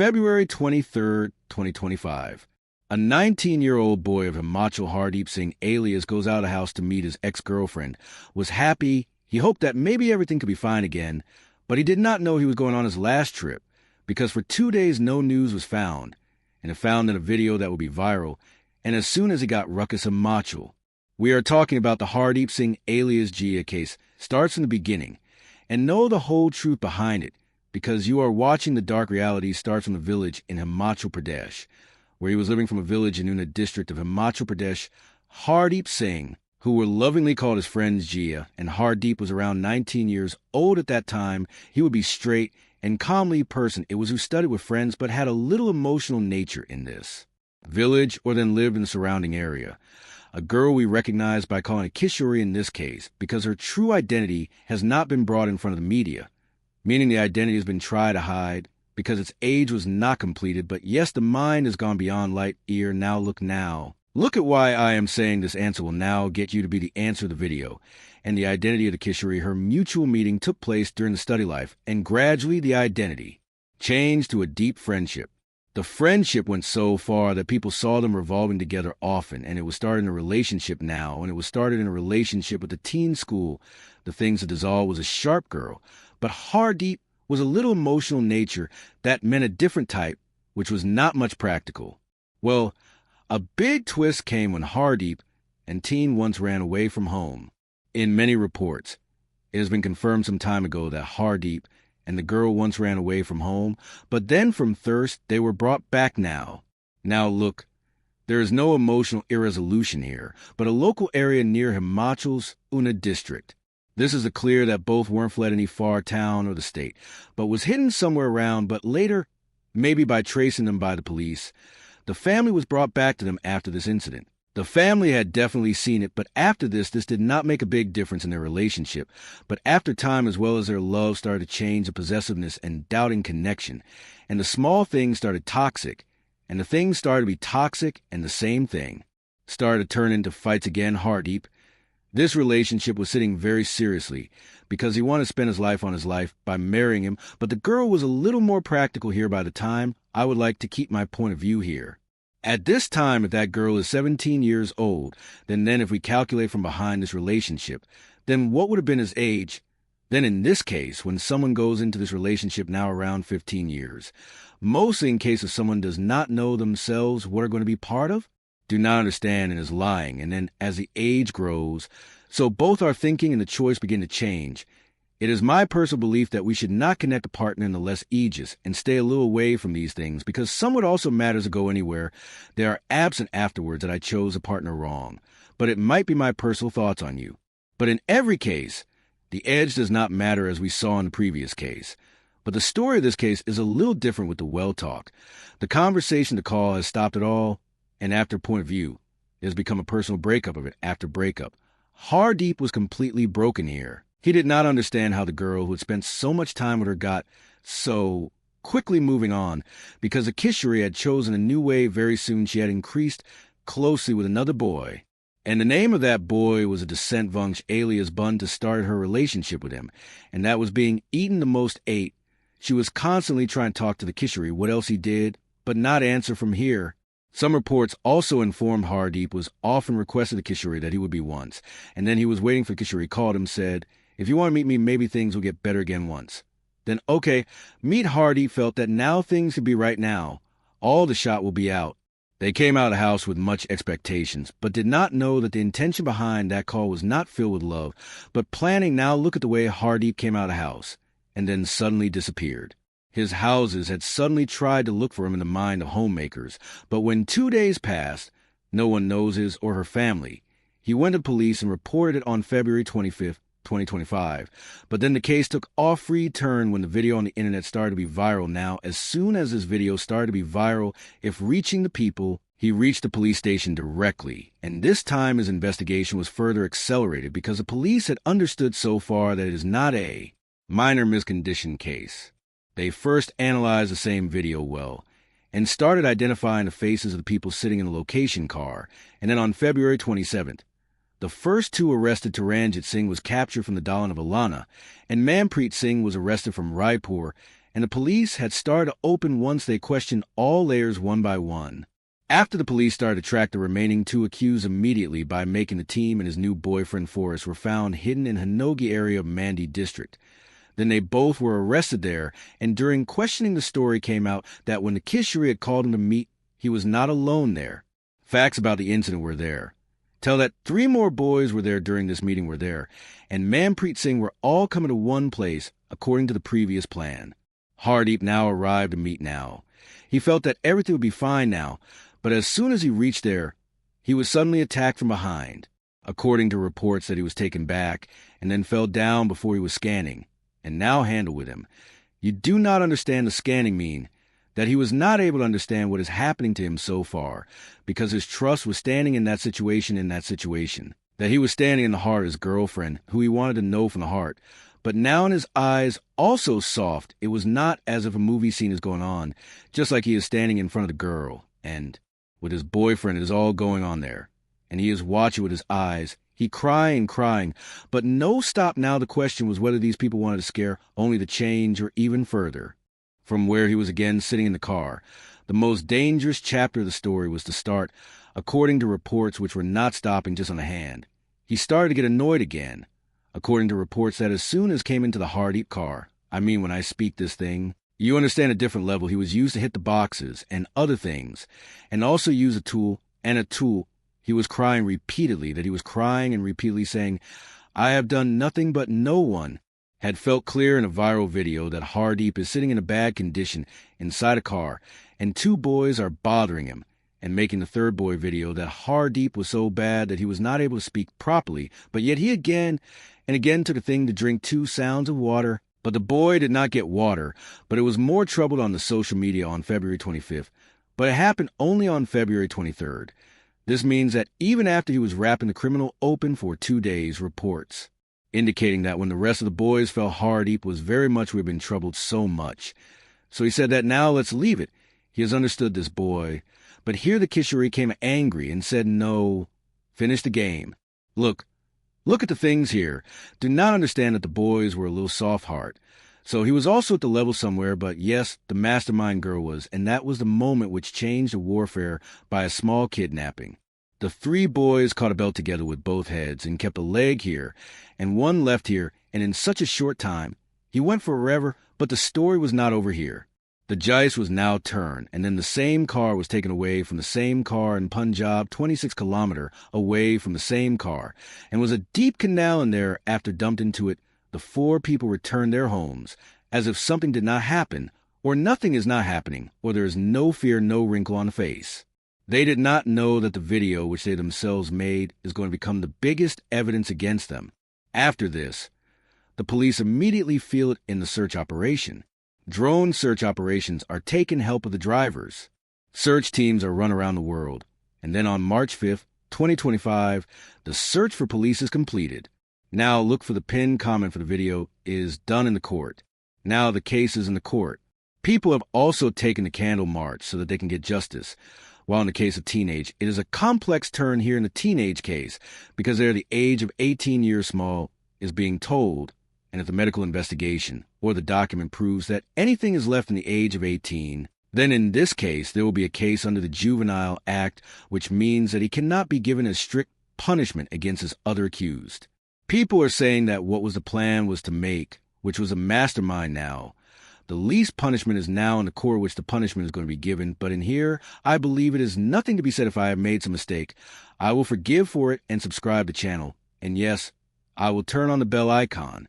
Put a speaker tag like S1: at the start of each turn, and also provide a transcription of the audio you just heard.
S1: February 23rd, 2025. A 19-year-old boy of Himachal, Hardeep Singh, alias, goes out of the house to meet his ex-girlfriend. Was happy. He hoped that maybe everything could be fine again, but he did not know he was going on his last trip, because for 2 days no news was found, and it found in a video that would be viral, and as soon as he got Ruckus Himachal. We are talking about the Hardeep Singh alias Gia case. Starts in the beginning, and know the whole truth behind it, because you are watching the dark reality. Starts from the village in Himachal Pradesh, where he was living from a village in Una district of Himachal Pradesh. Hardeep Singh, who were lovingly called his friends Gia, and Hardeep was around 19 years old at that time. He would be straight and calmly person. It was who studied with friends but had a little emotional nature in this village, or then lived in the surrounding area. A girl we recognize by calling it Kishori in this case, because her true identity has not been brought in front of the media, meaning the identity has been tried to hide because its age was not completed. But yes, the mind has gone beyond light ear. Now look now. Look at why I am saying this answer will now get you to be the answer of the video. And the identity of the Kishori, her mutual meeting took place during the study life, and gradually the identity changed to a deep friendship. The friendship went so far that people saw them revolving together often, and it was started in a relationship now, and it was started in a relationship with the teen school. The things that dissolved was a sharp girl, but Hardeep was a little emotional nature that meant a different type, which was not much practical. Well, a big twist came when Hardeep and teen once ran away from home. In many reports, it has been confirmed some time ago that Hardeep and the girl once ran away from home, but then from thirst they were brought back now. Now look, there is no emotional irresolution here, but a local area near Himachal's Una district. This is a clear that both weren't fled any far town or the state, but was hidden somewhere around. But later, maybe by tracing them by the police, the family was brought back to them after this incident. The family had definitely seen it, but after this did not make a big difference in their relationship. But after time, as well as their love started to change, the possessiveness and doubting connection, and the small things started toxic, and the things started to be toxic, and the same thing started to turn into fights again. Hardeep, this relationship was sitting very seriously, because he wanted to spend his life on his life by marrying him, but the girl was a little more practical here. By the time, I would like to keep my point of view here. At this time, if that girl is 17 years old, then if we calculate from behind this relationship, then what would have been his age? Then in this case, when someone goes into this relationship now around 15 years, mostly in case of someone does not know themselves what are going to be part of, do not understand, and is lying. And then as the age grows, so both our thinking and the choice begin to change. It is my personal belief that we should not connect a partner in the less aegis and stay a little away from these things, because somewhat also matters to go anywhere. They are absent afterwards that I chose a partner wrong, but it might be my personal thoughts on you. But in every case, the edge does not matter, as we saw in the previous case. But the story of this case is a little different with the well talk. The conversation, the call has stopped it all, and after point of view, it has become a personal breakup of it after breakup. Hardeep was completely broken here. He did not understand how the girl who had spent so much time with her got so quickly moving on, because the Kishori had chosen a new way. Very soon she had increased closely with another boy, and the name of that boy was a descent Vunch alias Bun, to start her relationship with him, and that was being eaten the most ate. She was constantly trying to talk to the Kishori what else he did, but not answer from here. Some reports also informed Hardeep was often requested the Kishori that he would be once, and then he was waiting for Kishori, called him, said, "If you want to meet me, maybe things will get better again once." Then, okay, meet Hardeep felt that now things could be right now. All the shot will be out. They came out of the house with much expectations, but did not know that the intention behind that call was not filled with love, but planning. Now look at the way Hardeep came out of the house, and then suddenly disappeared. His houses had suddenly tried to look for him in the mind of homemakers, but when 2 days passed, no one knows his or her family. He went to police and reported it on February 25th, 2025. But then the case took off free turn when the video on the internet started to be viral. Now, as soon as this video started to be viral, if reaching the people, he reached the police station directly. And this time his investigation was further accelerated, because the police had understood so far that it is not a minor miscondition case. They first analyzed the same video well, and started identifying the faces of the people sitting in the location car. And then on February 27th, the first two arrested, Taranjit Singh was captured from the Dalan of Alana, and Manpreet Singh was arrested from Raipur, and the police had started to open once they questioned all layers one by one. After the police started to track the remaining two accused immediately by making the team and his new boyfriend Forrest were found hidden in Hinogi area of Mandi district. Then they both were arrested there, and during questioning the story came out that when the Kishore had called him to meet, he was not alone there. Facts about the incident were there. Tell that 3 more boys were there during this meeting were there, and Manpreet Singh were all coming to one place according to the previous plan. Hardeep now arrived to meet now. He felt that everything would be fine now, but as soon as he reached there, he was suddenly attacked from behind. According to reports that he was taken back and then fell down before he was scanning, and now handled with him. You do not understand the scanning mean, that he was not able to understand what is happening to him so far, because his trust was standing in that situation, that he was standing in the heart of his girlfriend, who he wanted to know from the heart. But now in his eyes, also soft, it was not as if a movie scene is going on, just like he is standing in front of the girl, and with his boyfriend, it is all going on there, and he is watching with his eyes. He crying, but no stop now. The question was whether these people wanted to scare only to change or even further. From where he was again sitting in the car, the most dangerous chapter of the story was to start, according to reports which were not stopping just on the hand. He started to get annoyed again, according to reports that as soon as came into the Hardeep car, I mean when I speak this thing, you understand a different level. He was used to hit the boxes and other things, and also use a tool. He was crying repeatedly, that he was crying and repeatedly saying, I have done nothing, but no one had felt clear in a viral video that Hardeep is sitting in a bad condition inside a car, and 2 boys are bothering him, and making the 3rd boy video that Hardeep was so bad that he was not able to speak properly, but yet he again and again took a thing to drink 2 sounds of water. But the boy did not get water, but it was more troubled on the social media on February 25th, but it happened only on February 23rd. This means that even after he was wrapping the criminal open for 2 days, reports indicating that when the rest of the boys felt Hardeep was very much we've been troubled so much. So he said that now let's leave it. He has understood this boy. But here the Kishore came angry and said no, finish the game. Look at the things here. Do not understand that the boys were a little soft heart. So he was also at the level somewhere, but yes, the mastermind girl was, and that was the moment which changed the warfare by a small kidnapping. The 3 boys caught a belt together with both heads and kept a leg here and one left here, and in such a short time, he went forever, but the story was not over here. The dice was now turned, and then the same car was taken away from the same car in Punjab, 26 kilometers away from the same car, and was a deep canal in there. After dumped into it, the 4 people returned their homes, as if something did not happen, or nothing is not happening, or there is no fear, no wrinkle on the face. They did not know that the video which they themselves made is going to become the biggest evidence against them. After this, the police immediately feel it in the search operation. Drone search operations are taking help of the drivers. Search teams are run around the world. And then on March 5th, 2025, the search for police is completed. Now look for the pinned comment for the video is done in the court. Now the case is in the court. People have also taken the candle march so that they can get justice. While in the case of teenage, it is a complex turn here in the teenage case because they're the age of 18 years small is being told, and if the medical investigation or the document proves that anything is left in the age of 18, then in this case there will be a case under the Juvenile Act, which means that he cannot be given a strict punishment against his other accused. People are saying that what was the plan was to make, which was a mastermind now. The least punishment is now in the court which the punishment is going to be given, but in here, I believe it is nothing to be said if I have made some mistake. I will forgive for it and subscribe to the channel. And yes, I will turn on the bell icon.